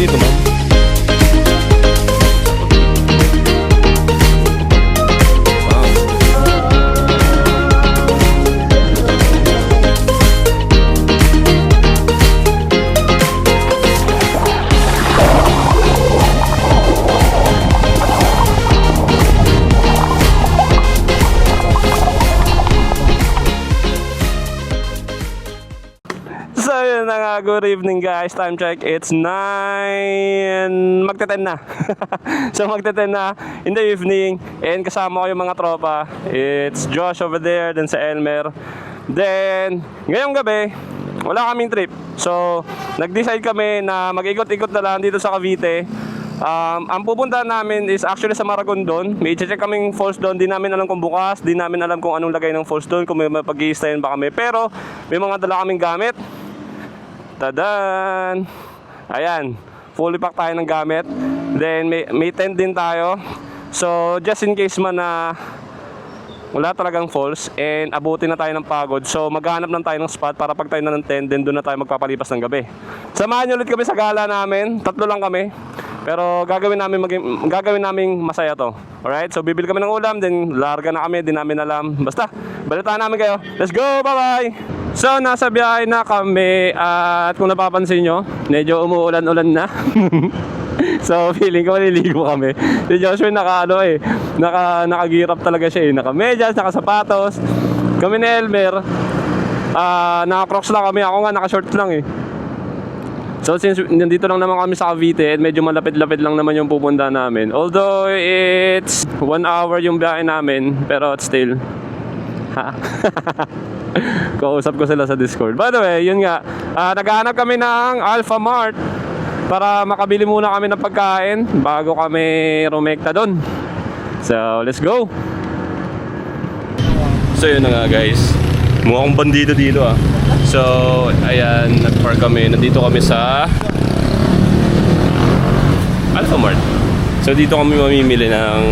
dito, ma'am. So yun na nga, good evening guys, time check, it's 9, magte-10 na. So magte-10 na in the evening, and kasama ko yung mga tropa. It's Josh over there, then sa Elmer. Then, ngayong gabi, wala kaming trip. So, nag-decide kami na mag-ikot-ikot na lang dito sa Cavite. Ang pupuntahan namin is actually sa Maragondon. May i-check kaming falls doon. Di namin alam kung bukas, di namin alam kung anong lagay ng falls doon, kung may mapag-i-stayan ba kami. Pero, may mga dala kaming gamit. Tadan! Ayan, fully pack tayo ng gamit. Then may tent din tayo. So just in case man na wala talagang falls and abutin na tayo ng pagod, so maghanap lang tayo ng spot para pag tayo na ng tent, then doon na tayo magpapalipas ng gabi. Samahan niyo ulit kami sa gala namin. 3 lang kami. Pero gagawin namin masaya to. Alright, so bibili kami ng ulam, then larga na kami, di namin alam. Basta, balitaan namin kayo. Let's go, bye-bye! So, nasa biyahe na kami at kung napapansin nyo, medyo umuulan-ulan na. So, feeling ko maliligo kami. Si Joshua nakagirap talaga siya eh. Naka-medyas, naka-sapatos. Kami ni Elmer, naka-crocs lang kami. Ako nga, naka-short lang eh. So, since nandito lang naman kami sa Cavite, medyo malapit-lapit lang naman yung pupunta namin. Although, it's 1 hour yung biyahe namin, pero still. Kausap ko sila sa Discord. By the way, yun nga, naghahanap kami ng Alpha Mart para makabili muna kami ng pagkain bago kami rumekta doon. So, let's go! So, yun na nga guys, mukhang bandido dito ah. So, ayan, nag-park kami. Nandito kami sa Alpha Mart. So, dito kami mamimili ng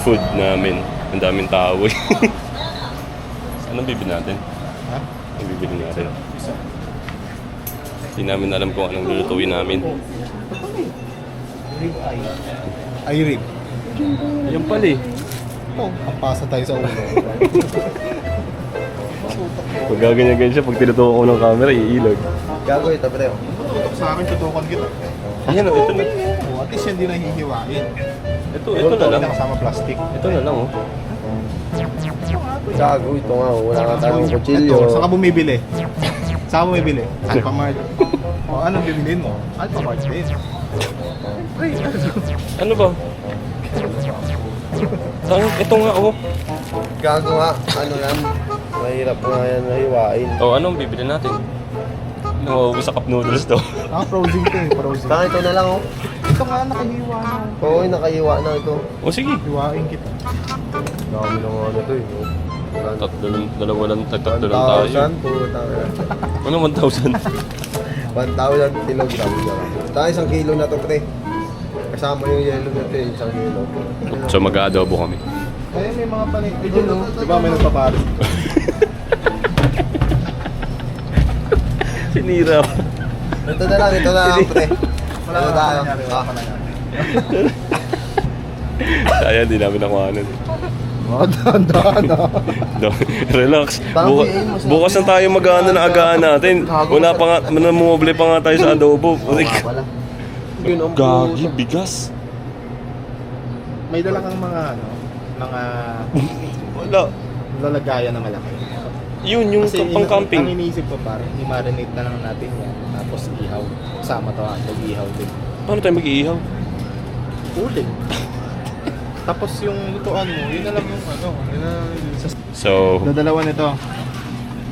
food namin. Ang daming tao eh. Anong bibili natin? Ha? Anong bibili natin? Hindi namin alam kung anong lulutuin namin. Rib eye. Ay, rib. Yan pala eh. Oh, papasa tayo sa ulo. Pag gaganyan siya, pag tinutukan ko ng camera, iilog. Gago ito, pre. Sa akin, tutukan kita. Ayan o, ito na. Oh, at least hindi nahihiwain. Ito na lang. Kasama plastic. Ito na lang oh. Gago, ito nga, wala nga tayong kutsilyo. Ito, saan ka bumibili? Saan ka bumibili? Alpha Mart. O, anong bibilin mo? Alpha Mart din. Ano ba? Ito nga oh. Gago nga, ano yan? Mahirap nga yan nahiwain. Oh, anong bibili natin? Nauubos sa cup noodles to. Frozen to eh, frozen. Saka ito na lang oh. Ito nga, nakahiwa na. Oo, nakahiwa na ito. O sige. Hiwain kita. Dami lang ano to eh. Dalawa lang tayo. 1,000, puta ka. Ano 1,000? 1,000 kilogram. Saka 1 kilo na to, pre. Kasama yung yellow na to, 1 kilo. So mag-aadobo kami. Eh, may mga palit. Eh, dyan oh. Diba may nagpapalit? Sinira ako. Ito na lang, pre. Wala Ano na tayo? nangyari, wala pa nangyari. Sayang, di namin nakuhanan. Oh, dahan-dahan ah. Relax. Bukas na tayo mag-ano na agaan natin. Wala pa nga, namumobile pa nga tayo sa adobo. Wala. Yun ang Gagi, bigas. May dala kang mga mga Wala. lalagayan na malaki. Yun, yung Kasi pang-camping. Ang iniisip ko pare, i-marinate na lang natin yan. Tapos ihaw. Kasama to mag-ihaw din. Paano tayo mag-iihaw? Uling. Tapos yung lutuan mo, yun na lang yung ano. Yun na lang yung So, Dadalawa nito.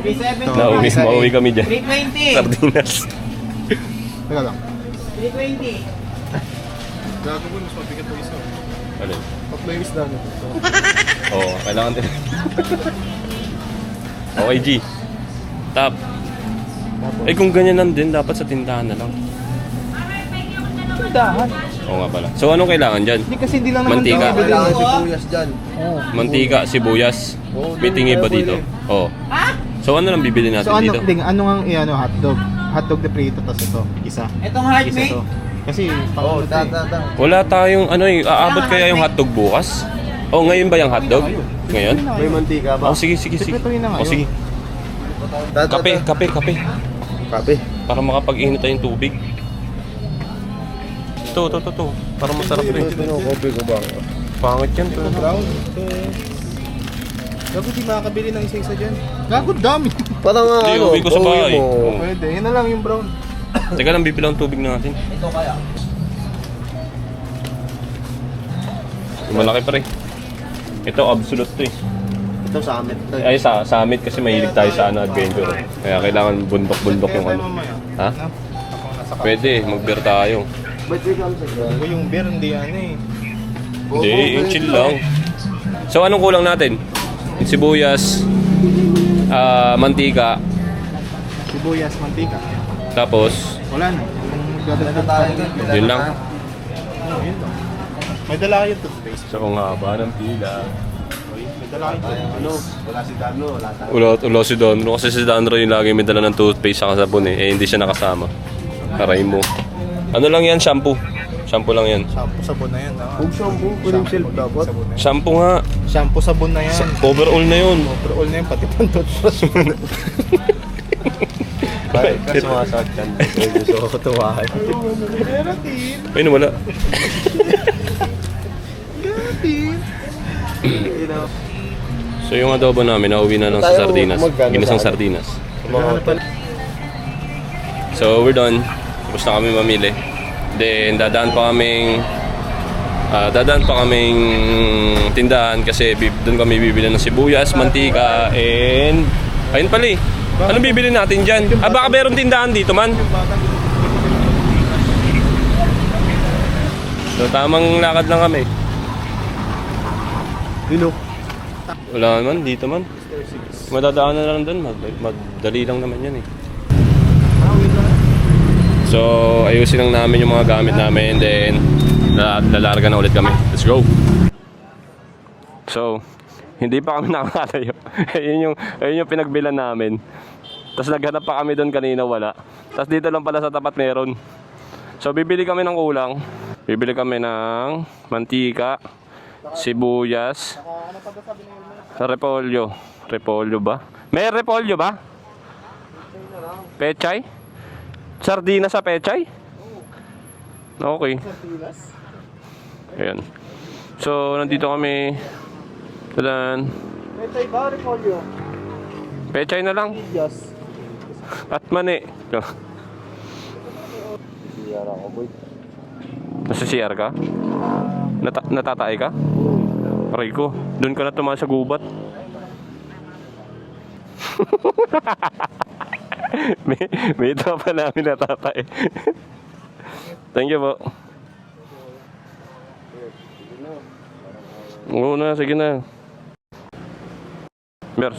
370. mauwi kami dyan. 320. Sardinas. Teka lang. 320. Gagawin, mas mabigat po isa. Alin? Tatlo yung isda nito. So, Oo, kailangan din. Okay, G. Top. Eh kung ganyan lang din, dapat sa tindahan na lang. tindahan. Oo nga pala. So anong kailangan dyan? Hindi kasi hindi lang naman Mantika. daw bibili. Kailangan sibuyas dyan. Mantika, sibuyas. May tingi ba dito? Oo. So ano lang bibili natin So ano, dito? ano ang hotdog? hotdog na prito, tapos ito, isa. Itong heart, Isa mate. to. Kasi, pang Oo, ano to eh. Wala tayong ano eh, aabot kaya yung hotdog bukas? Oh, ngayon ba yung hotdog? Ngayon? May mantika ba? Oh, sige, sige, sige. Sikretuhin na Oh, ngayon. sige. Kape, kape, kape. Kape. Para makapag-init tayong tubig. Ito. Para masarap rin. Kopi ko ba? Pangit yan. Ito brown. Ito. Gago, di makakabili ng isa-isa dyan. Gago, dami. Parang Hindi, ano, uwi ko sa pauwi bahay. mo. Oo. Pwede, yun na lang yung brown. Teka lang, bibilang tubig natin. Ito kaya. Malaki pa rin. Ito, absolute to eh. Ito sa amin. Ay, sa summit kasi mahilig tayo sa ano, adventure. Eh. Kaya kailangan bundok-bundok yung Kaya ano. tayo mamaya. Ha? No? Ako nasa kape. Pwede, mag-beer tayo. Ba't di ka sa Gago, yung beer, hindi ano eh. Hindi, yung chill lang. So, anong kulang natin? Yung sibuyas, mantika, Sibuyas, mantika. tapos, Wala na. Yung dadagdag tayo. yun lang. Oo, yun lang. May dala kayo toothpaste. So, kung haba ng pila. May dala kayo Ano? Wala si Dano, wala tayo. Ulo si Donro. Kasi si Donro yung lagi may dala ng toothpaste sa sabon eh. Eh, hindi siya nakasama. Aray mo. Ano lang yan? Shampoo. Shampoo lang yan. Shampoo, sabon na yan. Huwag shampoo, kuning silk dapat. Sabon na yan. Shampoo nga. Shampoo, sabon na yan. Overall na yun. Overall na yan, pati pang toothbrush. Bakit ka sumasakit ka? Gusto ko tuwahan. Meron din. Ay, nawala. Meron din. So, yung adobo namin, nauwi na lang sa Tayo, sardinas. magkano Ginisang sa ano? sardinas. Mga So, we're done. Tapos na kami mamili. Then, dadaan pa kaming tindahan kasi doon kami bibili ng sibuyas, mantika, and ayun pala eh. Ano bibili natin dyan? Baka meron tindahan dito man. So, tamang lakad lang kami. Dino. Wala naman, dito man. Madadaan na lang doon. Madali lang naman yan eh. So, ayusin lang namin yung mga gamit namin, then lalarga na ulit kami. Let's go! So, hindi pa kami nakakalayo. ayun yung pinagbilan namin. Tapos naghanap pa kami doon kanina, wala. Tapos dito lang pala sa tapat meron. So, bibili kami ng kulang. Bibili kami ng mantika, sibuyas, repolyo. Repolyo ba? May repolyo ba? Pechay? Sardinas sa pechay? Okay. Ayan. So, nandito kami. Tadan. Pechay ba, repolyo? Pechay na lang. Yes. At mani. Siyara ko, boy. Nasa CR ka? Natatay ka? Aray ko. Doon ka na tumaan sa gubat. may ito pa namin natatay. Thank you po. Oo na, sige na. Mers.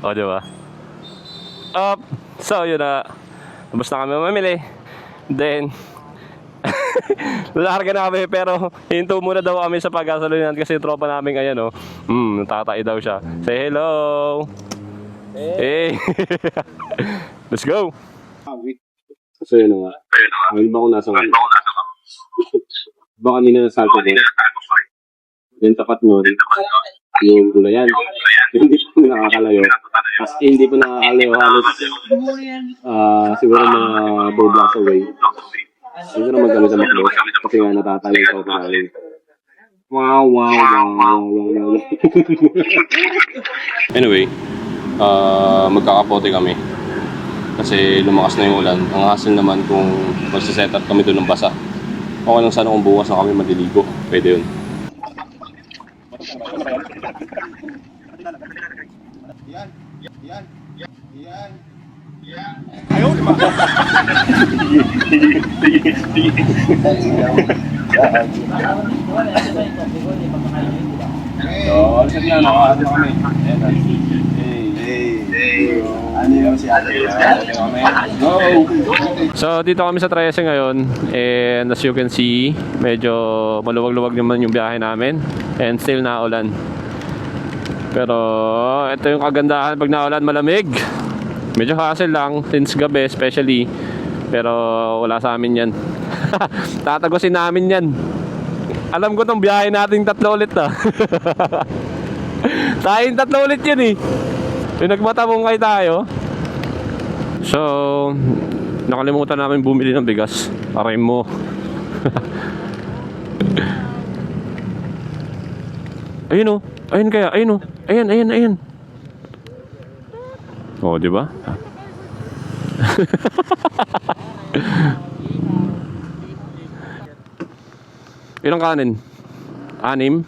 O, diba? So, yun na. Tapos na kami mamili. Then, lalarga na kami pero hinto muna daw kami sa pagkasalinan kasi yung tropa namin ayan o. Natatay daw siya. Say hello! Hey! Let's go! So yun nga. Ngayon ba kung nasa nga? Baka kanina na salto din. Yung tapat nun, yung gulayan. Hindi po nakakalayo. As hindi po nakakalayo halos siguro mga 4 blocks away. Siguro magkami sa McDo kasi nga natatay yung tropa namin. Wow. Anyway, magkakapote kami. Kasi lumakas na yung ulan. Ang hassle naman kung magsiset up kami doon ng basa. Okay lang sana kung bukas na kami maliligo. Pwede yun. So, alis na nakakasya kami. Ano yung si Ate? Go! So, dito kami sa Trece ngayon. And as you can see, medyo maluwag-luwag naman yung biyahe namin. And still naulan. Pero, ito yung kagandahan pag naulan, malamig. Medyo hassle lang since gabi especially. Pero wala sa amin yan. Tatagusin namin yan. Alam ko tong biyahe nating tatlo ulit ah. Tayong tatlo ulit yun eh. Yung nagmatabungkay tayo. So, nakalimutan namin bumili ng bigas. Aray mo. Ayun oh. Ayun kaya, ayun oh. Ayan. Oh, di ba? Ilang kanin? 6?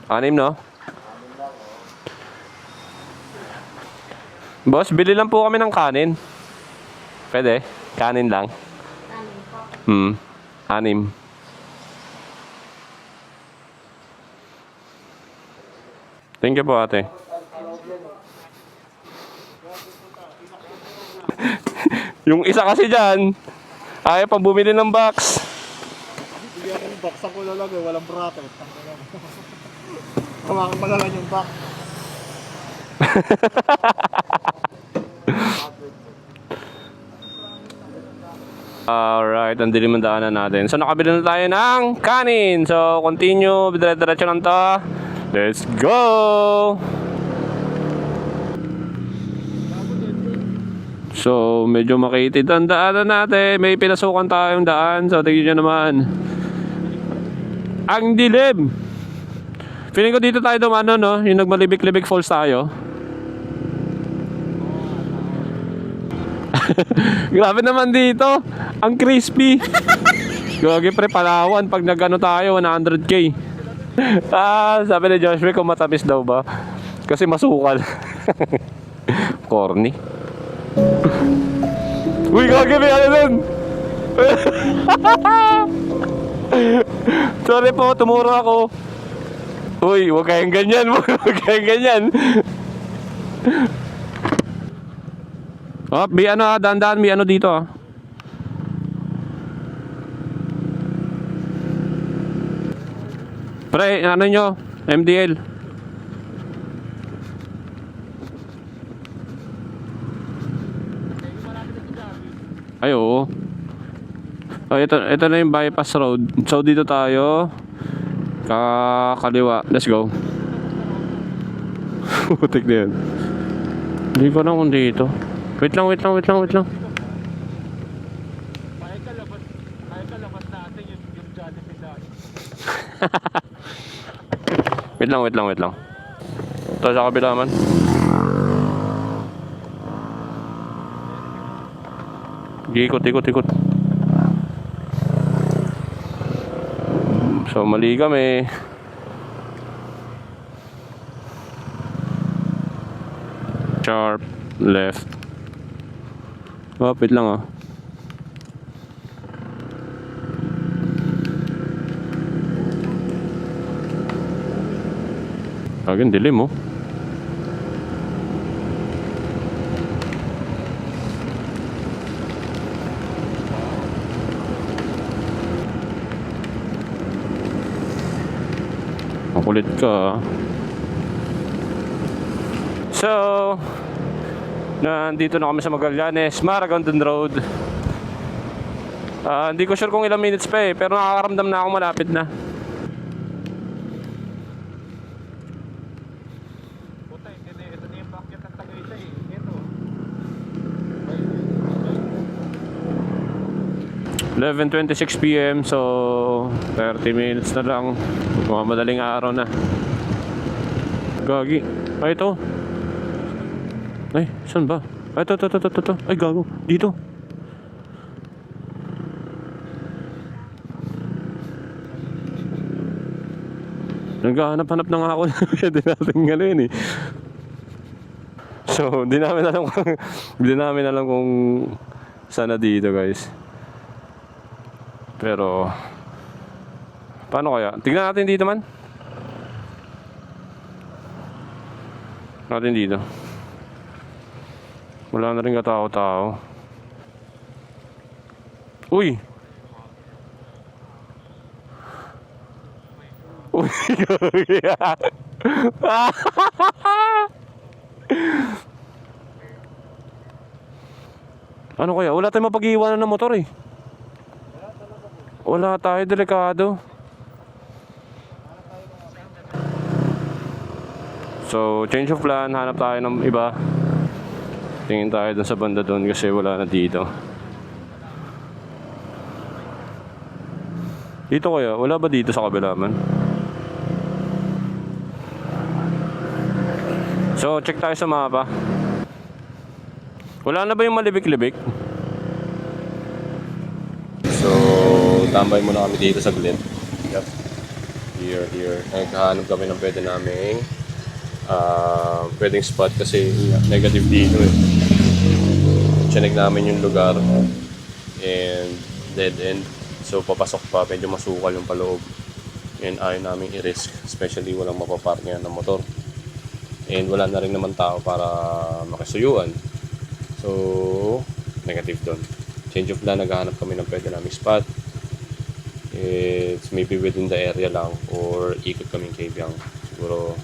6 no? Boss, bili lang po kami ng kanin. Pwede? Kanin lang? 6. Thank you po ate. Yung isa kasi dyan, ayaw pang bumili ng box. Bigyan ko yung box ako na lang eh, walang bracket. Hawakan mo na lang yung box. Alright, ang dilim ang daanan natin. So nakabili na tayo ng kanin. So continue, dire-diretso lang to. Let's go! So medyo makitid ang daanan natin. May pinasukan tayong daan. So tignan nyo naman. Ang dilim! Feeling ko dito tayo dumano, no? Yung nagmalibik-libik falls tayo. Grabe naman dito. Ang crispy. Gagi pre, Palawan. Pag nagano tayo, 100k. Sabi ni Joshua kung matamis daw ba. Kasi masukal. Corny. Uy, gagi, may ano dun. Sorry po, tumuro ako. Uy, huwag kayong ganyan. Huwag kayong ganyan. Oh, may ano dandan, may ano dito ah. Pre, ano nyo? MDL. Ay, oo. Oh, ito na yung bypass road. So, dito tayo. Kaliwa. Let's go. Putik na yan. Hindi ko lang kung dito. Wait lang. Kaya ka labas natin yung Jollibee dahil. Wait lang. Ito sa kabila man. Ikot. So mali kami. Sharp left. Oh, wait lang ah. Agad dilim oh. Makulit ka. So, nandito na kami sa Magallanes, Maragondon Road. Hindi ko sure kung ilang minutes pa eh, pero nakakaramdam na ako malapit na. Puta, ito na yung bakit ng Tagaytay eh. Ito. 11:26 PM, so 30 minutes na lang. Mga madaling araw na. Gagi. Ay, ito. Ay, saan ba? Ay, ito. Ay, gago. Dito. Naghahanap-hanap na nga ako. Pwede natin gano'n eh. So, hindi namin alam kung saan na dito, guys. Pero paano kaya? Tignan natin dito man. Natin dito. Wala na rin katao-tao. Uy! Uy! Ano kaya? Wala tayong mapag-iwanan ng motor eh. Wala tayo, delikado. So, change of plan. Hanap tayo ng iba. Tingin tayo dun sa banda dun kasi wala na dito. Dito kaya? Wala ba dito sa kabila man? So, check tayo sa mapa. Wala na ba yung malibik-libik? So, tambay muna kami dito sa glit. Yep. Here. Naghahanap kami ng pwede naming pwedeng spot kasi negative dito eh. Chinek namin yung lugar and dead end. So, papasok pa. Medyo masukal yung paloob. And ayaw namin i-risk. Especially walang mapapark ngayon ng motor. And wala na rin naman tao para makisuyuan. So, negative doon. Change of plan, naghahanap kami ng pwede naming spot. It's maybe within the area lang or ikot kaming Kabyang. Siguro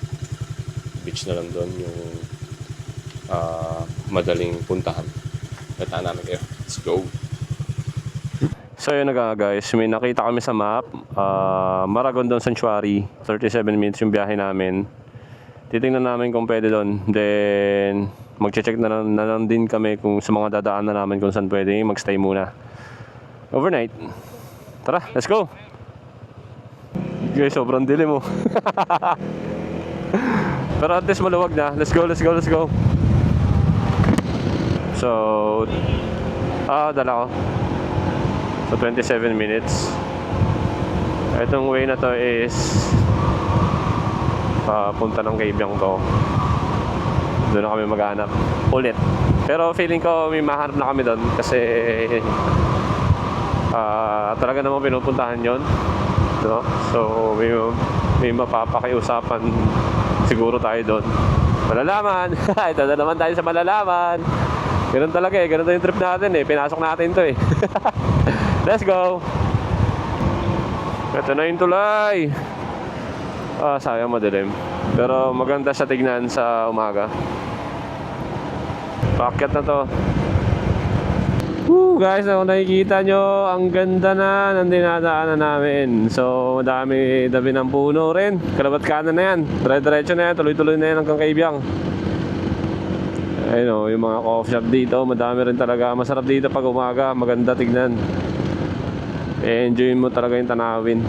beach na lang doon yung madaling puntahan. Kataan namin kayo. Let's go! So yun na guys, may nakita kami sa map. Maragondon Sanctuary. 37 minutes yung biyahe namin. Titingnan namin kung pwede doon. Then, mag-check na lang din kami kung sa mga dadaan na namin kung saan pwede magstay muna. Overnight. Tara, let's go! Guys, sobrang dilim mo. Pero at least maluwag na. Let's go. So, dala ko. So, 27 minutes. Itong way na to is papunta ng Kabyang to. Doon na kami maghanap ulit. Pero feeling ko may mahanap na kami doon kasi talaga namang pinupuntahan yon, no? So may mapapakiusapan siguro tayo doon. Malalaman. Ito na naman tayo sa malalaman. Ganun talaga eh. Ganun yung trip natin eh. Pinasok natin to eh. Let's go. Ito na yung tulay. Sayang madilim. Pero maganda siya tignan sa umaga. Paakyat na to. Woo, guys, kung nakikita nyo, ang ganda na ng dinadaanan namin. So, madami dabi ng puno rin. Kalabat kanan na yan. Dire-diretso na yan. Tuloy-tuloy na yan hanggang Kabyang. Ayun o, yung mga coffee shop dito. Madami rin talaga. Masarap dito pag umaga. Maganda tignan. Enjoy mo talaga yung tanawin.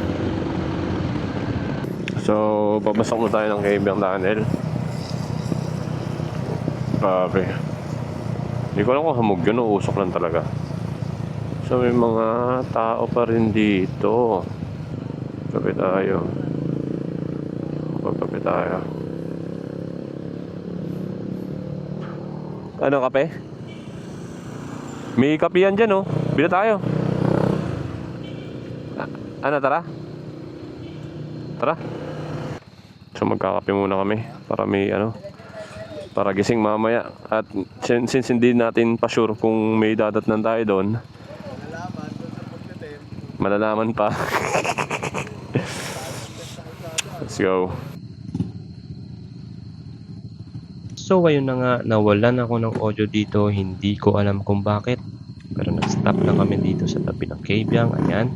So, papasok mo tayo ng Kabyang Tunnel. Grabe. Hindi ko alam kung hamog yun o usok lang talaga. So, may mga tao pa rin dito. Kape tayo. Kape tayo. Ano kape? May kape yan dyan, oh. Bila tayo. Ano, tara? Tara. So magkakape muna kami para may para gising mamaya. At since hindi natin pa sure kung may dadatnan tayo doon, malalaman pa. Let's go. So ayun na nga, nawalan ako ng audio dito, hindi ko alam kung bakit. Pero nag-stop na kami dito sa tabi ng Kabyang. Ayan,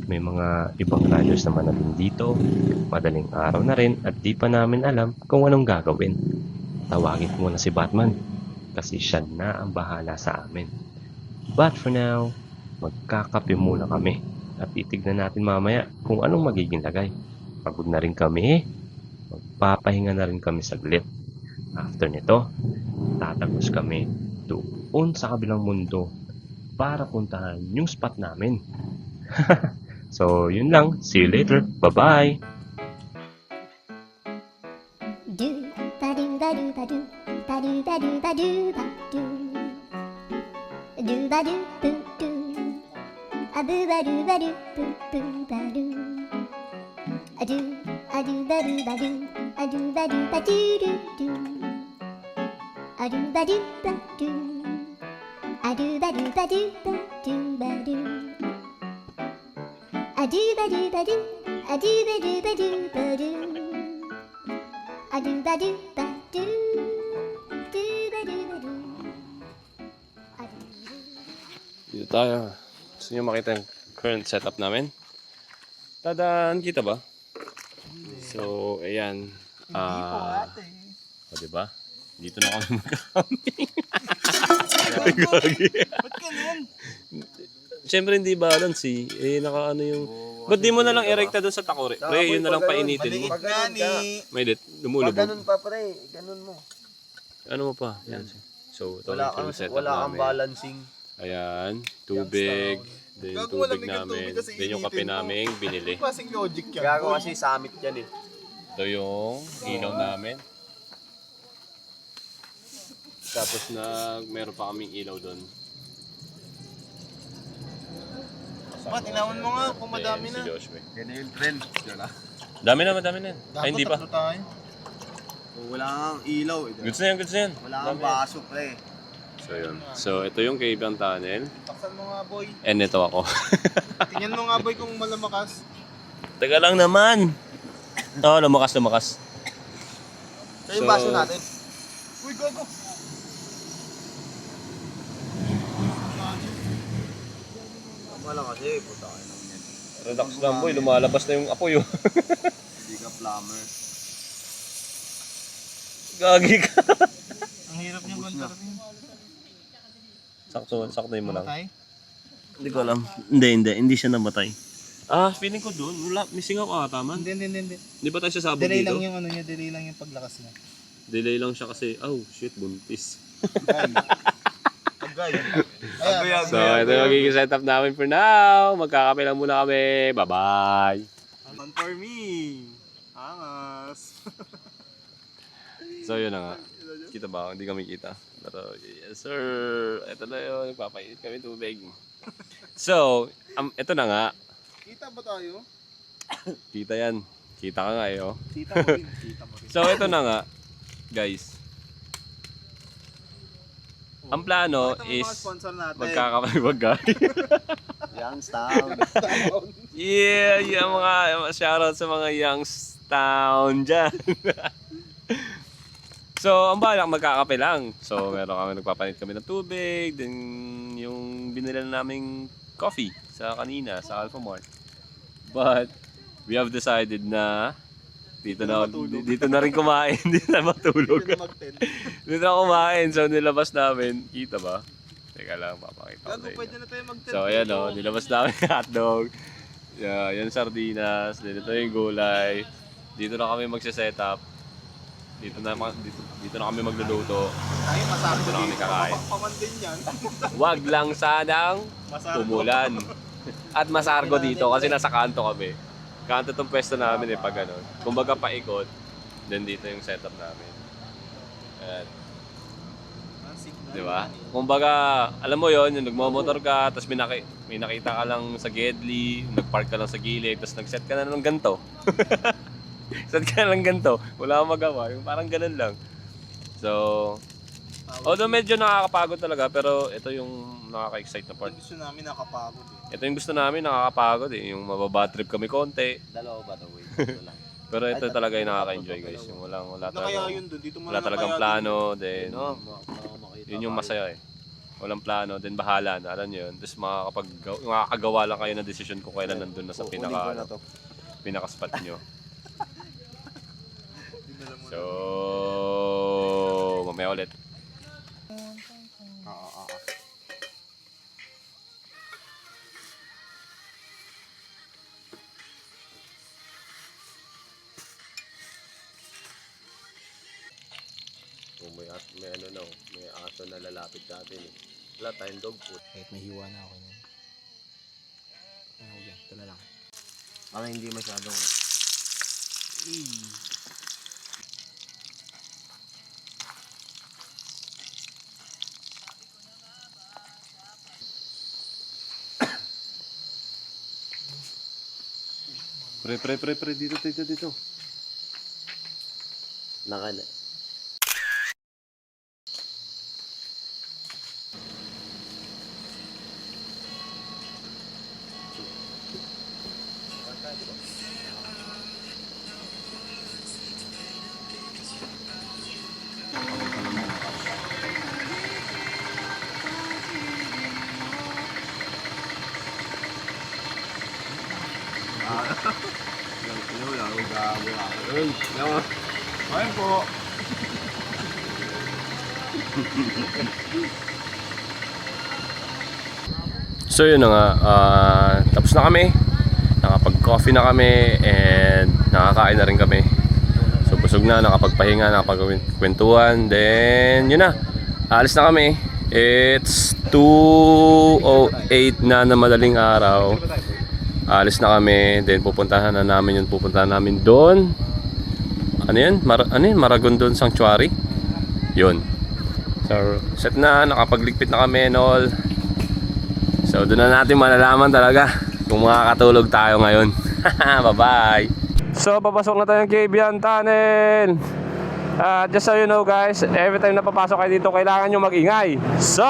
may mga ibang riders naman na din dito. Madaling araw na rin at di pa namin alam kung anong gagawin. Tawagin ko muna si Batman kasi siya na ang bahala sa amin. But for now, magkakape muna kami at titignan natin mamaya kung anong magiging lagay. Pagod na rin kami, magpapahinga na rin kami saglit. After nito, tatagos kami doon sa kabilang mundo para puntahan yung spot namin. So, yun lang. See you later. Bye-bye! Do ba do ba do ba do ba do ba do ba do ba do do ba do boo do a boo ba do ba do boo boo ba do a do ba do ba do a do ba do ba do do do a do ba do ba do a do ba do ba do ba do ba do a do ba do ba do a do ba do ba do ba do a do ba do ba do ba do ba do a do. Dito tayo. Gusto nyo makita yung current setup namin? Tadaan! Kita ba? So, ayan. O, diba? Dito na kami magkakamping. Ba't ganun? Siyempre hindi balance eh. Eh, naka ano yung... Ba't di mo na lang erekta doon sa takore? Pre, yun na lang painitin mo. Maliit nga ni. May dit, Pag lumulubog. ganun pa pre, ganun mo. Ano mo pa? Yan. So, ito Wala yung kang, setup wala kang namin. balancing. Ayan, tubig. Then Gago, tubig malamig ang namin. tubig kasi Then yung kape initin mo. namin, binili. Klaseng logic yan. Gago kasi summit yan eh. Ito yung ilaw namin. Tapos meron pa kaming ilaw doon. Ba't inawan mo nga kung madami Si na. Joshua. Yan yung trend. Dami na, madami na. Ay, hindi pa. Tatlo tayo. Wala kang ilaw eh. Goods na yan, goods na yan. Wala kang baso pre. So, yun. So, ito yung Caveang Tunnel. Taksan mo nga boy. And ito ako. Tingnan mo nga boy kung malamakas. Taga lang naman. Oo, lumakas. Ito yung baso natin. Uy, gago. Wala kasi, puta ka lang yan. Relax lang boy, lumalabas na yung apoy. Hindi ka plumber. Gagi ka. Ang hirap niya bantarin. Saktuhin mo lang. Matay? Hindi ko alam. Hindi siya namatay. Ah, feeling ko doon. Wala, missing ako ata man. Hindi. Hindi ba tayo sasabog Delay dito? lang yung ano niya, delay lang yung paglakas niya. Delay lang siya kasi, oh shit, buntis. Agay. Ayan. So, ito yung magiging setup namin for now. Magkakape lang muna kami. Bye-bye. One for me. Angas. So, yun na nga. Kita ba? Hindi kami kita. Pero, yes sir. Ito na yun. Nagpapainit kami tubig. So, ito na nga. Kita ba tayo? Kita yan. Kita ka nga eh, oh. Kita mo rin. Kita mo rin. So, ito na nga. Guys. Ang plano Ito yung mga is sponsor natin. magkakapagay. Youngstown. Yeah, yung mga shoutout sa mga Youngstown dyan. So, ang balak magkakape lang. So, meron kami nagpapanit kami ng tubig, then yung binili na naming coffee sa kanina sa Alpha Mart. But we have decided na dito na rin kumain, dito na matulog. Dito na kumain, so nilabas namin. Kita ba? Teka lang, papakita ko Gago, sa inyo. pwede na tayo mag-tent. So ayan o, nilabas namin yung hotdog. Yan sardinas, then ito yung gulay. Dito na kami magse-setup. Dito na kami magluluto. Tayo masabi Dito na kami kakain. Paman din yan. Wag lang sanang umulan. At masargo dito kasi nasa kanto kami. Kanto tong pwesto namin pag ano. Kumbaga paikot, then dito yung setup namin. Ayan. Di ba? Kumbaga, alam mo yon, yung nagmamotor ka, tapos may nakita ka lang sa Gedli, nagpark ka lang sa gilid, tapos nag-set ka na ng ganito. Set ka na ng ganito, wala kang magawa, yung parang ganun lang. So, although medyo nakakapagod talaga, pero ito yung nakaka-excite na part. Gusto namin nakapagod eh. Ito yung gusto namin, nakakapagod eh. Yung mababad trip kami konti. Dalawa ba the way? Pero ito talaga yung nakaka-enjoy guys. Yung wala Ano kaya talagang, yun doon? Dito mo wala na talagang kaya plano. Then, No, yun yung masaya eh. Walang plano, then bahala na. Alam nyo yun. Tapos makakagawa lang kayo ng desisyon kung kailan nandun na sa pinaka-spot nyo. So, mamaya ulit. Kung may aso na lalapit sa atin eh. Wala tayong dog food. Kahit may hiwa na ako niyan. Okay, ito na lang. Para hindi masyadong... Pre, dito. Nakala. Ayun po. So yun na nga, tapos na kami. Nakapag-coffee na kami and nakakain na rin kami. So busog na, nakapagpahinga, nakapagkwentuhan. Then yun na, alis na kami. It's 2:08 na madaling araw. Alis na kami, then pupuntahan namin doon. Ano yan? Maragon doon Sanctuary. Yun. So set na, nakapagligpit na kami and all. So doon na natin malalaman talaga kung makakatulog tayo ngayon. Bye-bye! So papasok na tayo ng Cabian Tunnel. Just so you know guys, every time na papasok kayo dito, kailangan nyo mag-ingay. So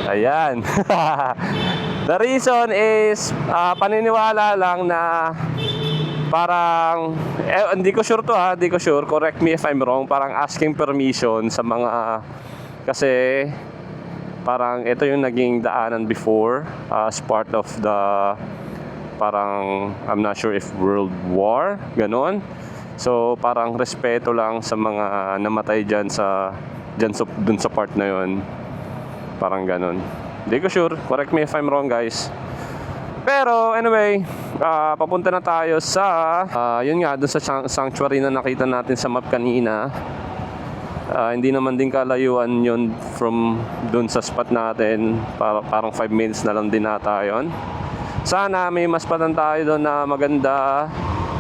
ayan. The reason is paniniwala lang na parang hindi ko sure to ha, hindi ko sure, correct me if I'm wrong, parang asking permission sa mga, kasi parang ito yung naging daanan before as part of the parang, I'm not sure if World War, ganon. So parang respeto lang sa mga namatay dun sa part na yon, parang ganon. Hindi ko sure, correct me if I'm wrong guys. Pero anyway, papunta na tayo sa yun nga, dun sa sanctuary na nakita natin sa map kanina. Hindi naman din kalayuan yun from dun sa spot natin. Parang 5 minutes na lang din nata yun. Sana may mas patan tayo doon na maganda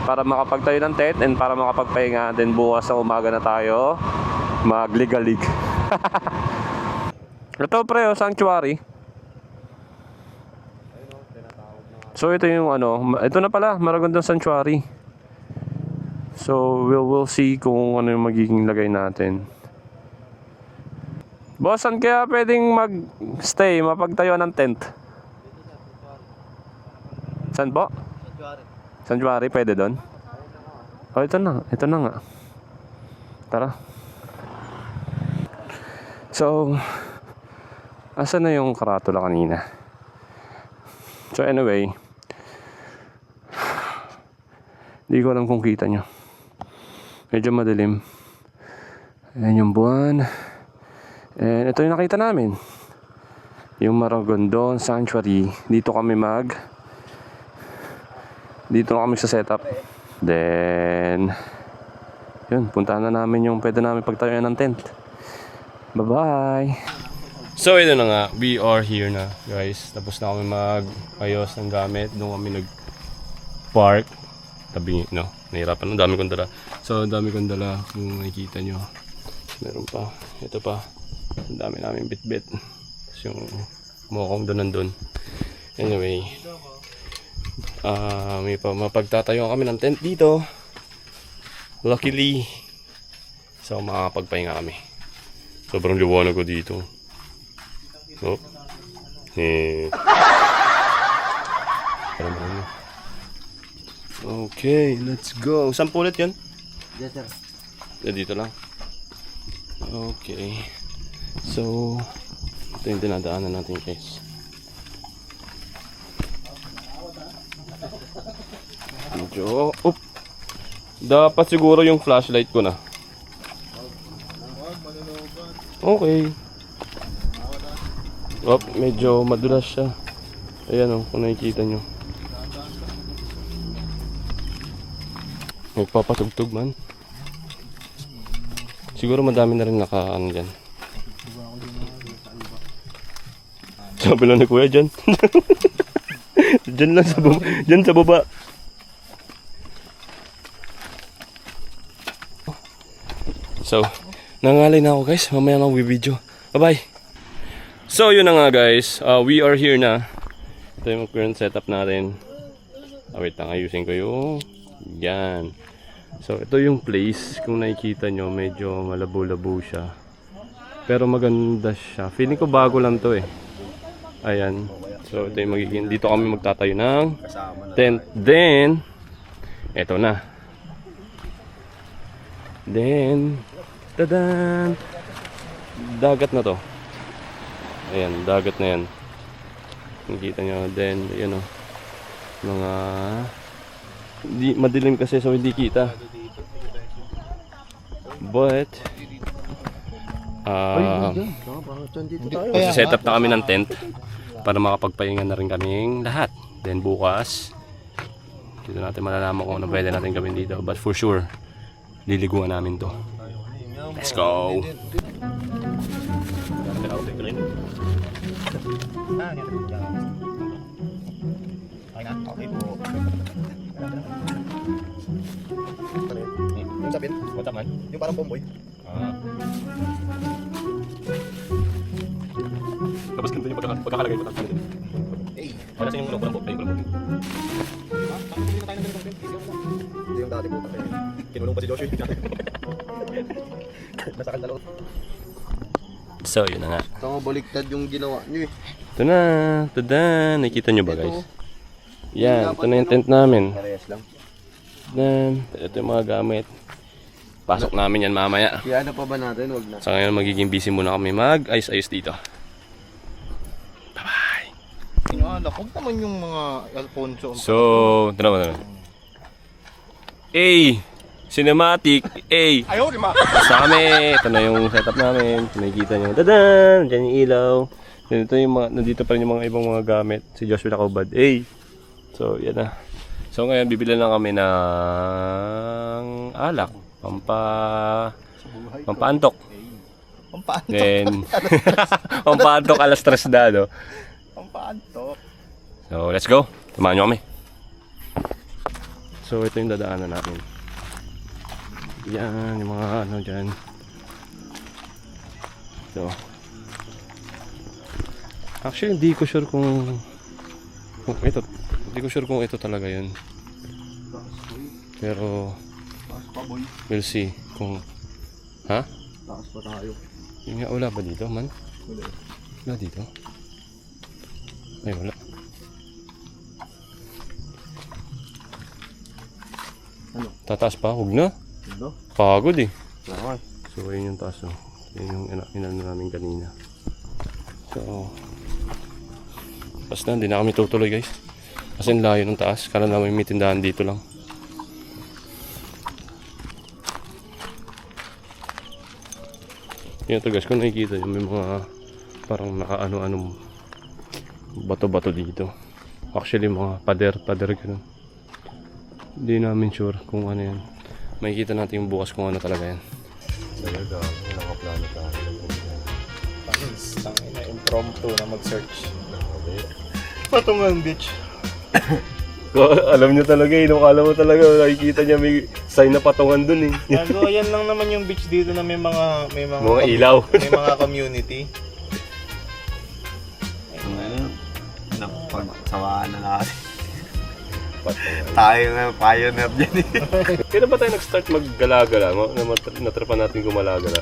para makapagtayo ng tent and para makapagpahinga. Then bukas sa umaga na tayo magligalig. Ito pre, sanctuary. So ito yung ito na pala, Maragondon Sanctuary. So we'll see kung ano yung magiging lagay natin. Boss, saan kaya pwedeng mag-stay, mapagtayo ng tent? Saan po? Sanctuary, pwede doon? Oh, ito na nga. Tara. So, asan na yung karatula kanina? So anyway, hindi ko alam kung kita nyo. Medyo madilim. Ayan yung buwan. And ito yung nakita namin, yung Maragondon Sanctuary. Dito kami sa setup. Then yun, puntahan na namin yung pwede namin pagtayuan ng tent. Bye bye. So ito na nga, we are here na guys. Tapos na kami mag-ayos ng gamit. Doon kami nag-park. Tabi, nahirapan. Ang dami kong dala. So, ang dami kong dala. Kung nakikita nyo. Meron pa. Ito pa. Ang dami namin bit-bit. Tapos yung mokong doon nandun. Anyway. May mapagtatayo kami ng tent dito. Luckily. So, makakapagpahinga kami. Sobrang liwanag ko dito. Oh. Okay, let's go. Saan po ulit yun? Yes, sir. Dito lang. Okay. So, ito yung dinadaanan natin guys. Medyo, dapat siguro yung flashlight ko na. Okay. Medyo madulas siya. Ayan kung nakikita nyo. Nagpapatugtog man. Siguro madami na rin naka-ano dyan. Sabi lang ni kuya dyan. Dyan lang sa baba. Dyan sa baba. So, nangalay na ako guys. Mamaya lang video. Bye-bye. So yun na nga guys, we are here na. Ito yung current setup natin. Wait lang, ayusin ko yung yan. So ito yung place, kung nakikita nyo medyo malabo-labo siya, pero maganda siya. Feeling ko bago lang to eh. Ayan. So ito yung magiging, dito kami magtatayo ng tent. Then eto na. Then, tadan! Dagat na to. Ayan, dagat na yan. Nakikita nyo. Then, yun o. Mga... madilim kasi so hindi kita. But... set up na kami ng tent para makapagpahinga na rin kaming lahat. Then bukas, dito natin malalaman kung ano pwede natin gawin dito. But for sure, liliguan namin to. Let's go! Okay po. Yung sapin? What up, man? Yung parang pomboy? Tapos ganito yung pagkakalagay ko. Wala sa yung kulang po. Hindi yung dati po. Kinulong pa si Joshua. Nasa kandalo. So, yun na nga. Ito baliktad yung ginawa nyo eh. Ito na. Tada. Nakikita nyo ba, guys? Yan. Ito na yung tent namin. Parehas lang. Then, ito yung mga gamit. Pasok namin yan mamaya. Kaya ano pa ba natin? Huwag na. Sa ngayon, magiging busy muna kami mag-ayos-ayos dito. Bye-bye! Huwag naman yung mga Alfonso. So, ito naman. Cinematic! Ayaw, lima! Sa kami! Ito na yung setup namin. Nakikita nyo. Dadan! Diyan yung ilaw. Ito yung mga, nandito pa rin yung mga ibang mga gamit. Si Joshua Nakobad. So, yan na. So, ngayon, bibili lang kami ng alak. Pampaantok. Pampaantok. Then, pampaantok alas 3 na, no? Pampaantok. So, let's go. Tumahan nyo kami. So, ito yung dadaanan natin. Yan, yung mga ano dyan. So, actually, hindi ko sure kung ito. Hindi ko sure kung ito talaga yun. Pero, we'll see kung... Ha? Taas pa tayo. Yung nga, wala ba dito, man? Wala dito? Ay, wala. Ano? Tataas pa? Huwag na. Ano? Pagod eh. Okay. So, ayun yung taas. Oh. Yun yung inano namin kanina. So, basta hindi na kami tutuloy, guys. Kasi ang layo ng taas. Kala namin may tindahan dito lang. Yan ito, guys. Kung nakikita nyo, may mga parang nakaano-ano bato-bato dito. Actually, mga pader ganun. Hindi namin sure kung ano yan. Makikita natin yung bukas kung ano talaga yan. Talaga, nakaplano tayo. Tangina, impromptu na mag-search. Patungan Beach. Alam nyo talaga eh, nung alam mo talaga, nakikita niya may sign na patungan dun eh. Gago, yan lang naman yung beach dito na may mga Mga ilaw. may mga community. Napagsawaan na natin. Tayo nga pioneer dyan eh. Kailan ba tayo nag-start maggala-gala? Natrapan natin gumalagala?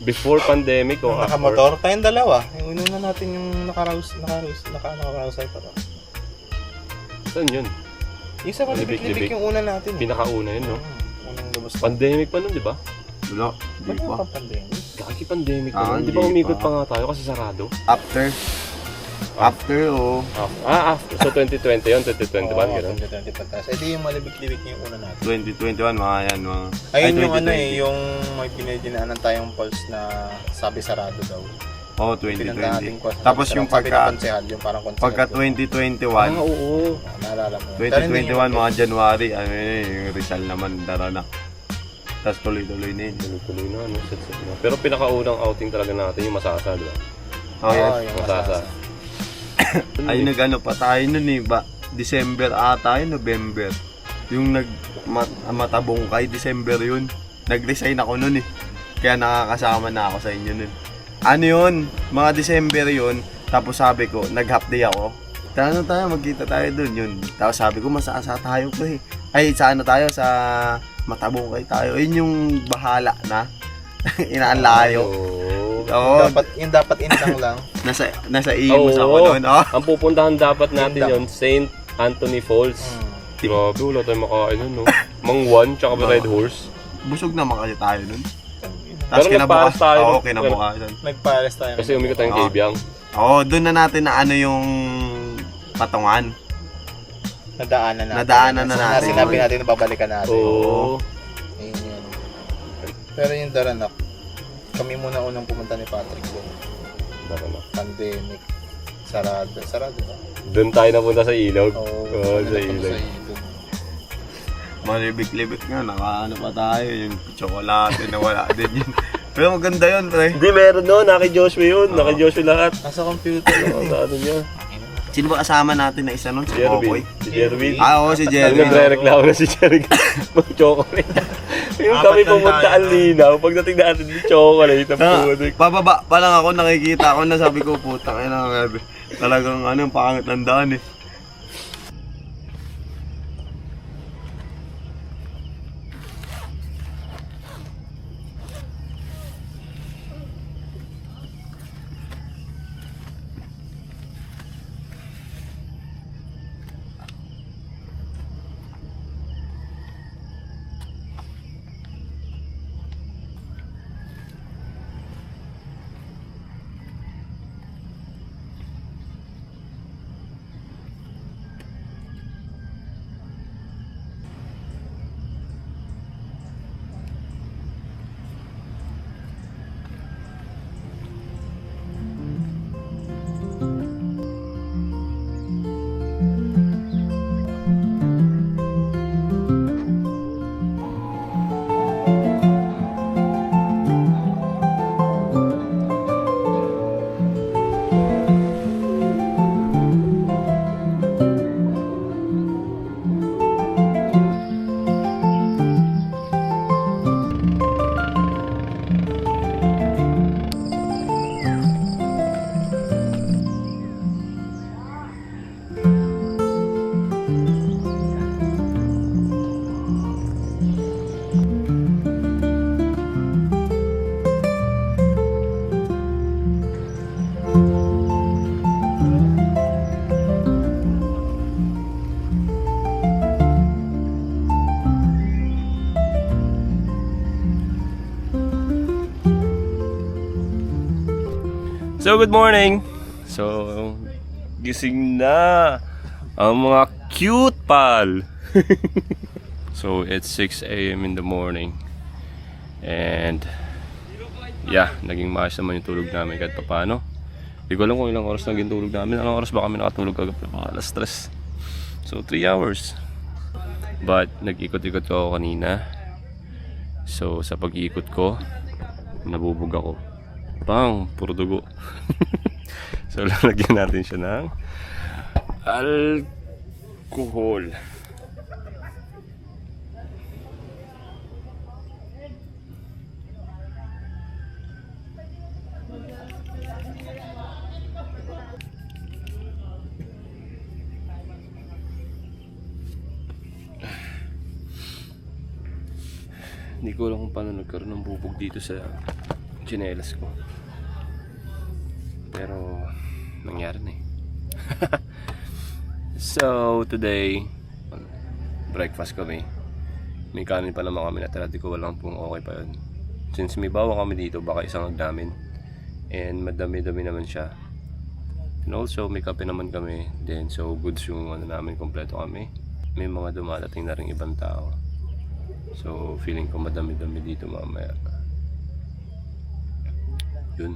Before pandemic o after? Nakamotor, tayong dalawa. Yung una natin yung naka-rousay pa to. Saan yun? Isa ka libik-libik yung una natin. Pinakauna yun, no? Unang lumos. Pandemic pa nun, di ba? Wala, Ba't di pa. pa pandemic? Kaki pandemic pa Ah, nun. Di ba hindi umikot pa. pa nga tayo kasi sarado? After, oh. After. So 2020 yun, 2021, Oo, gano'n. 2020 pa tayo. Ito yung malibik-libik yung una natin. 2021, mga yan, mga... Ayun yung 2020. ano eh, yung may pinadinaanan tayong pulse na sabi sarado daw. Oo, Pinuntahan natin 2020. Tapos yung sabi pagka, ng konsehal, yung parang konsehal. pagka 2021, Oo. Naalala mo. 2021, mga January, ano yun, yung Rizal naman, dara na. Tapos tuloy-tuloy na yun. Tuloy na, no? Set na. Pero pinakaunang outing talaga natin yung Masasa, di ba? Oh, yan. yung Masasa. Ay, nag-ano pa tayo nun eh, December ata yun, November. Yung matabong kay December yun. Nag-resign ako nun eh. Kaya nakakasama na ako sa inyo nun. Ano yun? Mga December yun. Tapos sabi ko, nag-half day ako. Tara tayo, magkita tayo dun yun. Tapos sabi ko, masasa tayo ko eh. Ay, sa ano tayo? Sa matabong kay tayo. Yun yung bahala na. Inaanlayo. Oo. Yung dapat inang lang. Nasa Imus ako noon. Oh. Ang pupuntahan dapat natin yon St. Anthony Falls. Hmm. Grabe, wala tayong makain nun, no? Mang Juan, tsaka ba Red Horse? busog naman kasi tayo nun. Pero nagpares tayo. Oo, kinabukasan. Nagpares tayo. Kasi umikot tayong Kabyang. Oo, doon na natin na ano yung patungan. Nadaanan natin. Nadaanan na natin. Sinabi natin na babalikan natin. Oo. Ayun yun. Pero yung Daranak, kami muna unang pumunta ni Patrick doon. Pandemic. Sarado ba? Doon tayo napunta sa ilog. Oo, sa ilog. Malibik-libik nga, nakaano pa tayo, yung tsokolate na wala din yun. Pero maganda yun, pre. Hindi, meron no. Naki Joshua yun. Naki Joshua lahat. Nasa computer. Sa ano niya. Sino ba kasama natin na isa nun? Si Popoy. Si Jerwin. Oo, si Ano Jerwin. nagre-reklamo na si Jerwin. Mag-chocolate. Yung kami pumunta ang linaw. Pagdating natin yung chocolate, ang putik. Pababa pa lang ako, nakikita ko na sabi ko, putang ina, talagang ano, pangit ng daan eh. So, good morning! So, gising na ang mga cute pal! So, it's 6 AM in the morning. And, yeah, naging maayos naman yung tulog namin kahit paano. Hindi ko alam kung ilang oras naging tulog namin. Anong oras ba kami nakatulog kagabi? Alas 3. So, 3 hours. But, nag-ikot-ikot ko ako kanina. So, sa pag-iikot ko, nabubog ako. Bang, puro dugo. So lalagyan natin siya ng alcohol. Hindi ko alam kung paano nagkaroon ng bubog dito sa tsinelas ko. Pero nangyari na eh. So today breakfast kami. May kanin pa naman kami natira. Di ko walang kung okay pa yun. Since may bawang kami dito, baka isang agdamin. And madami-dami naman siya. And also may kape naman kami. Then so goods yung ano namin, kompleto kami. May mga dumadating na rin ibang tao. So feeling ko madami-dami dito mamaya. Yun.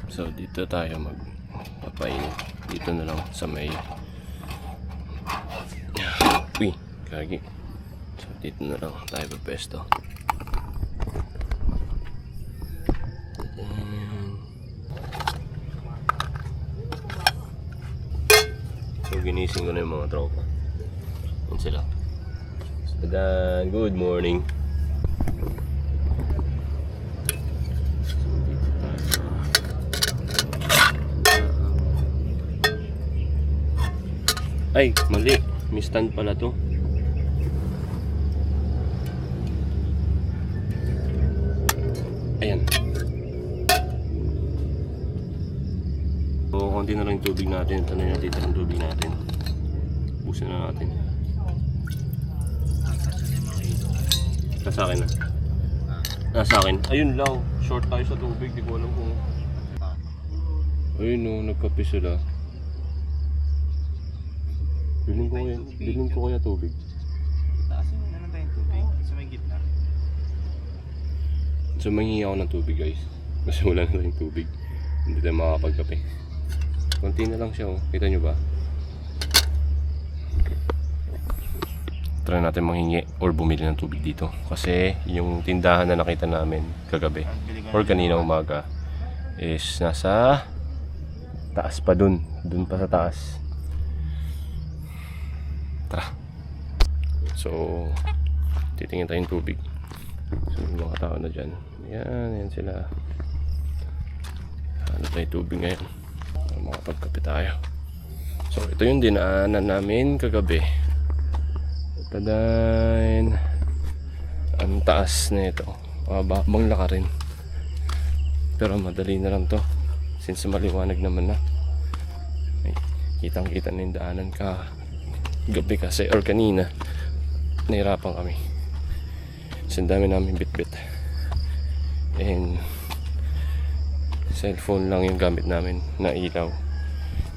So dito tayo magpapainit. Dito na lang sa may uy, kagi. So dito na lang tayo papesto. So ginising ko na yung mga tropa. Yun sila. So then, good morning. Ay, mali. May stand pala to. Ayan. So, konti na lang yung tubig natin. Ito na yung natitira ng tubig natin. Busin na natin. Sa akin na. Sa akin. Ayun lang. Short tayo sa tubig. Di ko alam kung... Ayun no, nagkape sila. Bilhin ko kaya tubig. Taas yung ano tayong tubig sa may gitna. So manghingi ako ng tubig guys. Kasi wala na tayong tubig. Hindi tayo makakapagkape. Konti na lang siya oh. Kita nyo ba? Try natin manghingi or bumili ng tubig dito. Kasi yung tindahan na nakita namin kagabi or kanina umaga is nasa taas pa dun. Dun pa sa taas. Tara. So, titingin tayong tubig. So, yung mga tao na dyan. Yan sila. Ano tayo tubig ngayon? Para makapagkape tayo. So, ito yung dinaanan namin kagabi. Tadain. Ang taas na ito. Mababang laka rin. Pero madali na lang to. Since maliwanag naman na. Ay, kitang-kita na yung daanan ka gabi kasi or kanina nahirapan kami kasi ang dami namin bit-bit and cellphone lang yung gamit namin na ilaw.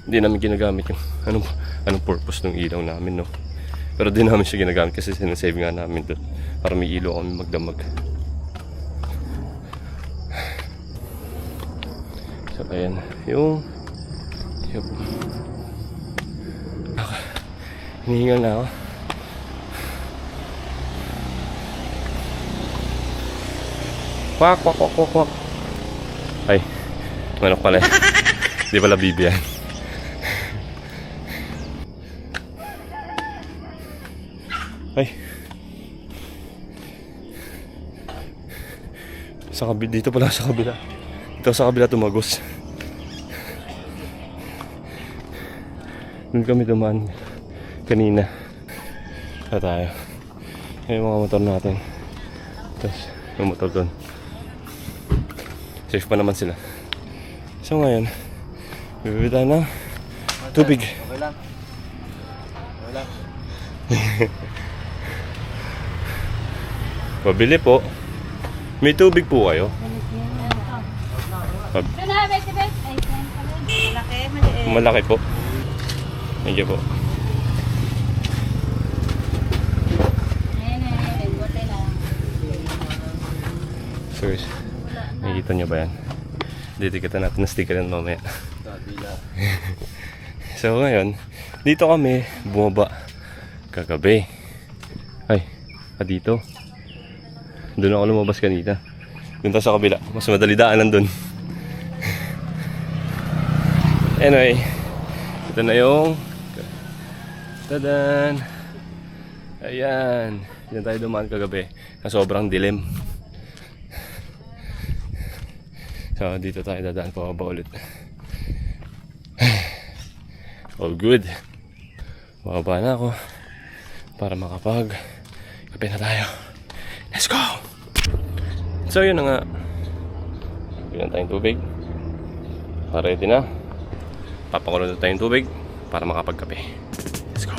Hindi namin ginagamit yung anong purpose ng ilaw namin no, pero di namin siya ginagamit kasi sinasave nga namin doon para may ilaw kami magdamag. So ayan yung hinihingal na ako. Kwak, kwak, kwak, kwak, kwak. Ay, manok pala. Di pala bibi yan. Ay. Sa kabila, dito pala sa kabila. Dito sa kabila tumagos. Doon kami dumaan kanina. Sa tayo. Yung mga motor natin. Tapos yung motor doon. Safe pa naman sila. So ngayon, bibili na tubig. Okay lang. Okay lang. Pabili po. May tubig po kayo? Malaki po. Thank you po. So guys, nakikita nyo ba yan? Didikatan natin na sticker yan mamaya. So ngayon, dito kami bumaba kagabi. Ay, dito. Doon ako lumabas kanina. Doon tayo sa kabila. Mas madali daanan doon. Anyway, ito na yung tadan. Ayan. Diyan tayo dumaan kagabi na sobrang dilim. So dito tayo dadaan pababa ulit. All good. Bababa na ako para makapag-kape na tayo. Let's go! So yun na nga. Bigyan tayong tubig. Ready na. Papakulo na tayong tubig para makapagkape. Let's go!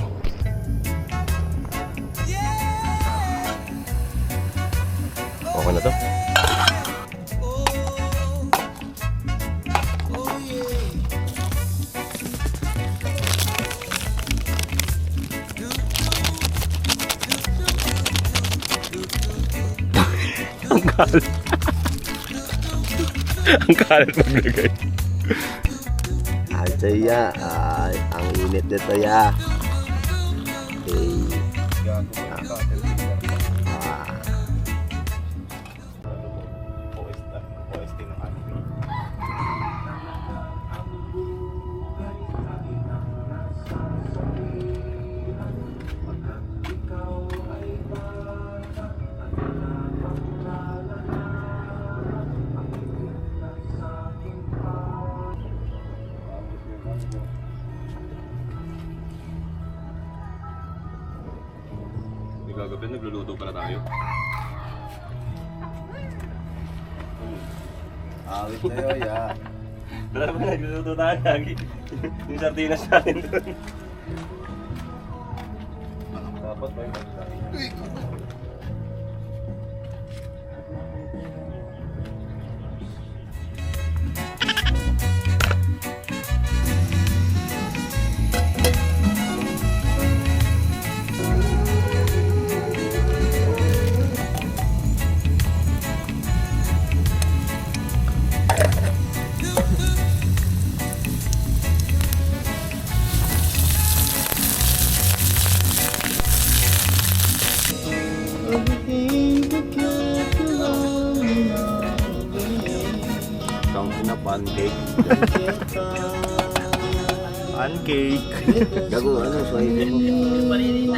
Okay na to. Ang kalat. Ang kalat maglagay. Ya, ang init nito ya. Gagabi, nagluluto pala tayo. Awit tayo ya. Dala ba nagluluto tayo lagi? Yung sardinas natin doon. Dapat ba yung Tang ina, pancake. Pancake. Gago, ano, Swahili mo?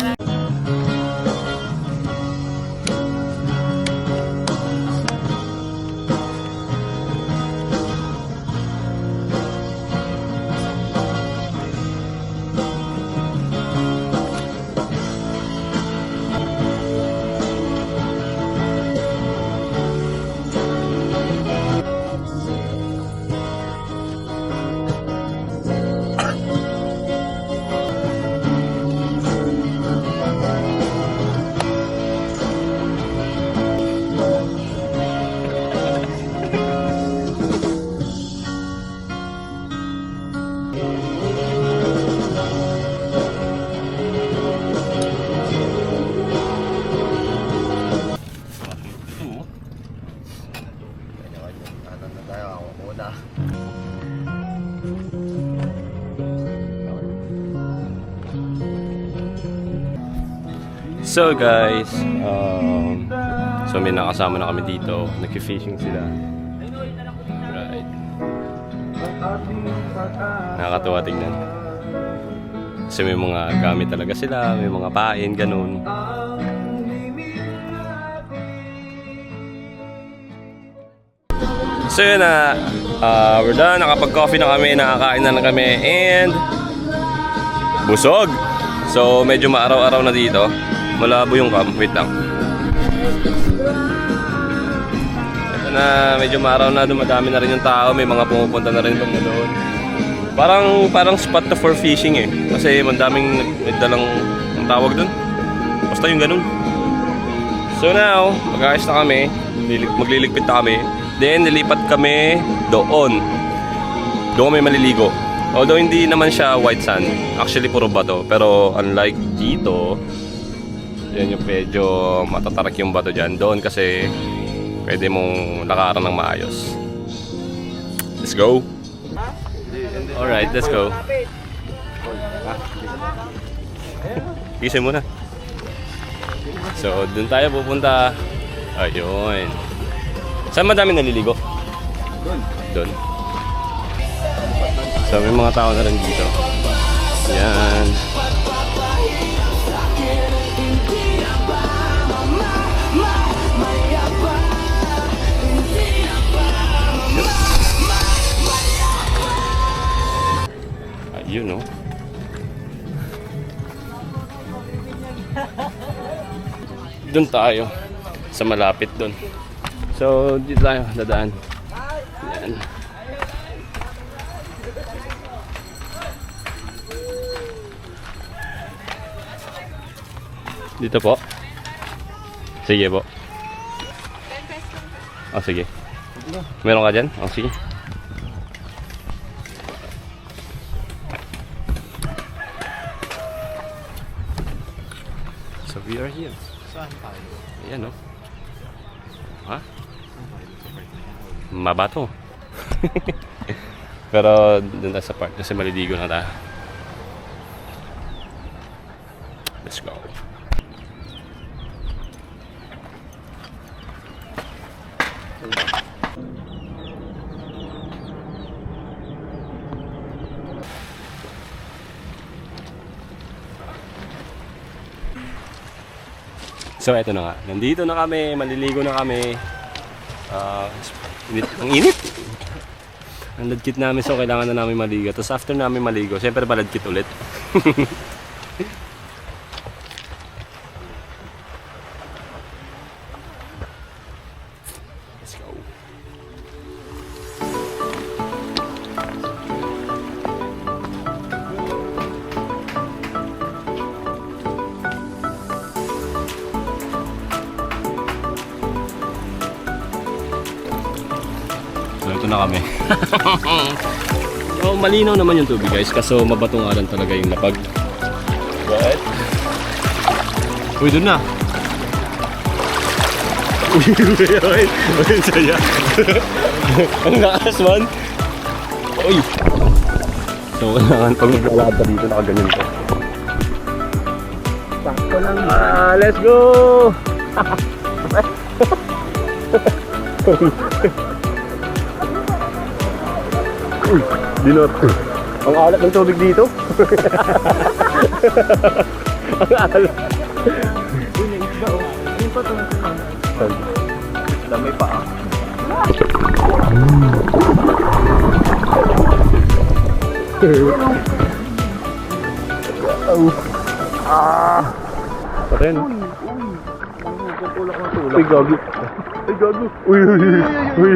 Kanya-kanya. Tayo, ako muna. So guys, so may nakasama na kami dito. Nag-fishing sila. Right. Nakakatuwa tingnan. Kasi may mga gamit talaga sila, may mga pain, ganun. So yun na, we're done. Nakapag-coffee na kami, nakakain na kami, and busog. So medyo maaraw-araw na dito. Malabo yung cam. Wait lang. Ito na, medyo maaraw na, dumadami na rin yung tao. May mga pumupunta na rin doon. Parang spot to for fishing eh. Kasi mandaming nagdalang ang tawag doon. Basta yung ganun. So now, mag-ayos na kami. Magliligpit na kami. Then, nilipat kami doon. Doon kami maliligo. Although hindi naman siya white sand. Actually, puro bato. Pero unlike dito, yan yung medyo matatarak yung bato dyan. Doon kasi pwede mong lakaran ng maayos. Let's go! Alright, let's go. Gising muna. So, dun tayo pupunta. Ayun. Saan madami naliligo? Doon. So, may mga tao na rin dito. Yan. Ayun, no? Doon tayo. Sa malapit doon. So, dito tayo dadaan. Yan. Dito po. Sige po. Oh, sige. Meron ka dyan? Oh, sige. So, we are here. Saan tayo? Ayan, no? Ha? Mabato. Pero dun tayo sa park kasi maliligo na tayo. Let's go. So eto na nga, nandito na kami, maliligo na kami. Ang init. Ang ladkit namin, so kailangan na namin maligo. Tapos after namin maligo, siyempre baladkit ulit. Let's go. So ito na kami. So malinaw naman yung tubig guys, kaso mabato nga lang talaga yung lapag. But uy, doon na. Uy, saya. Ang lakas man. Uy. So kailangan pag maglalakad ka dito, nakaganyan ka. Sakto lang. Let's go! Dinot. Ang alat ng tubig dito. Ang alat. Damay pa ah. Patay no? Uy, gago. Uy, gago. Uy, uy, uy. Uy,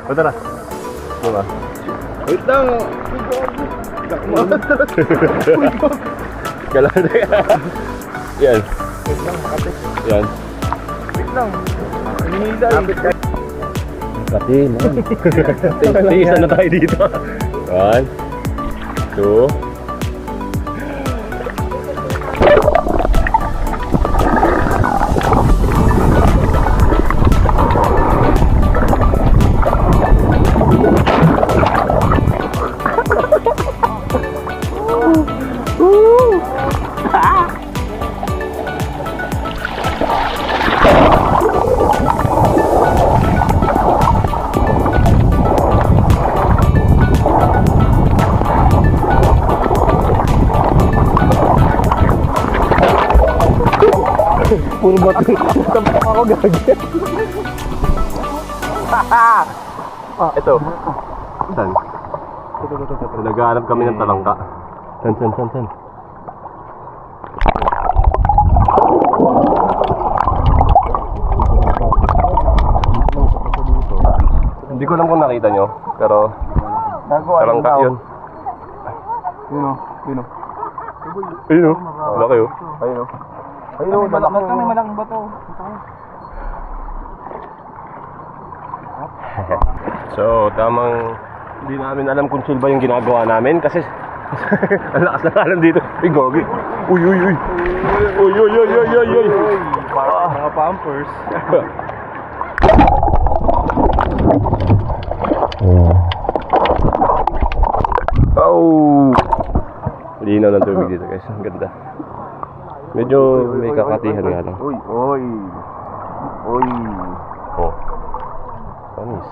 o tara. Diba? Wait lang. Galang na yan. Yan. Yan. Pati man. Tiisan na tayo dito. 1, 2. Puro bato. Tampak ako gagawin. Ito. Saan? Naghahanap kami ng talangka. San? Hindi ko lang kung nakita nyo, pero talangka yun. Ayun o. Wala kayo. Ayun o, malaking bato. So, tamang hindi namin alam kung chill ba yung ginagawa namin kasi ang lakas na kalan dito. Ay, gogi. Uy. Mga pampers. Oh! Linaw ng tubig dito guys. Ang ganda. Medyo may kakatihan nga lang. Uy. Oh. Panis.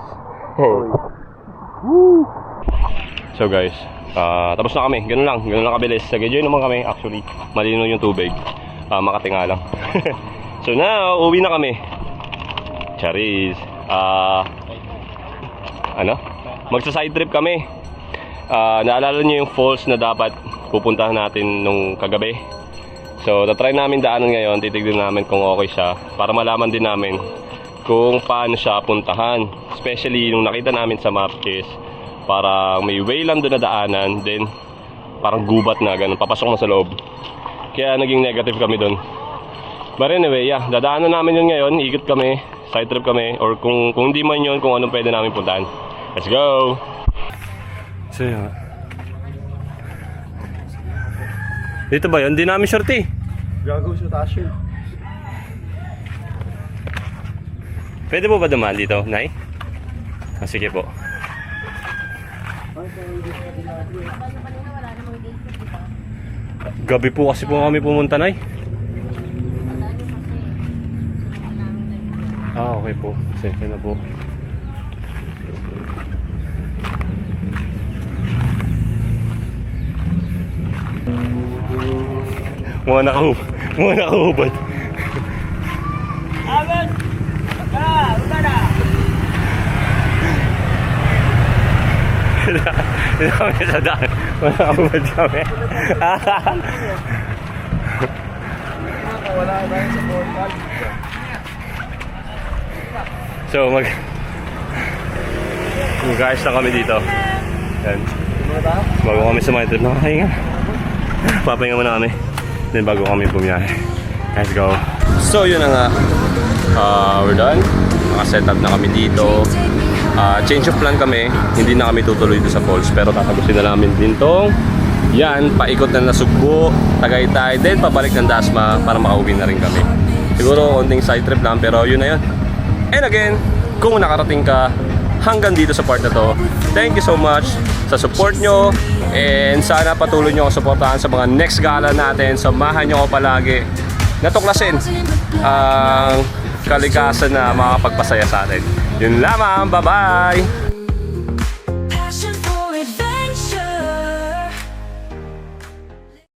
So guys, tapos na kami. Ganun lang kabilis. Nag-enjoy naman kami actually. Malinaw yung tubig. Makati nga lang. So now, uwi na kami. Charis. Magsa-side trip kami. Naalala niyo yung falls na dapat pupuntahan natin nung kagabi. So, tatry namin daanan ngayon. Titignan namin kung okay siya para malaman din namin kung paano siya puntahan. Especially nung nakita namin sa map is parang may way lang doon na daanan. Then, parang gubat na ganun. Papasok na sa loob. Kaya naging negative kami doon. But anyway, yeah. Dadaanan namin yun ngayon. Ikot kami. Side trip kami. Or kung hindi man yun, kung anong pwede namin puntahan. Let's go! So, yeah. Dito ba yun? Hindi namin short eh. Gago sa taas yun. Pwede po ba dumaan dito, Nay? Sige po. Gabi po kasi po kami pumunta, Nay. Okay po. Sige na po. Mga nakahubad. Amen! Hindi kami sa daan. Mga nakahubad kami. Wala na sa portal. So mag-ayos na kami dito. Yan. Bago kami sa my trip, nakakahinga. Papahinga muna kami. Then bago kami bumiyahe. Let's go. So yun na nga. We're done. Naka-set up na kami dito. Change of plan kami. Hindi na kami tutuloy dito sa falls. Pero tatagusin na namin din tong yan, paikot na Nasugbo, Tagaytay, then pabalik ng Dasma para makauwi na rin kami. Siguro konting side trip lang pero yun na yun. And again, kung nakarating ka hanggang dito sa part na to, thank you so much sa support nyo. And sana patuloy nyo ako supportahan sa mga next gala natin. Samahan nyo ako palagi natuklasin ang kalikasan na makapagpasaya sa atin. Yun lamang, bye bye!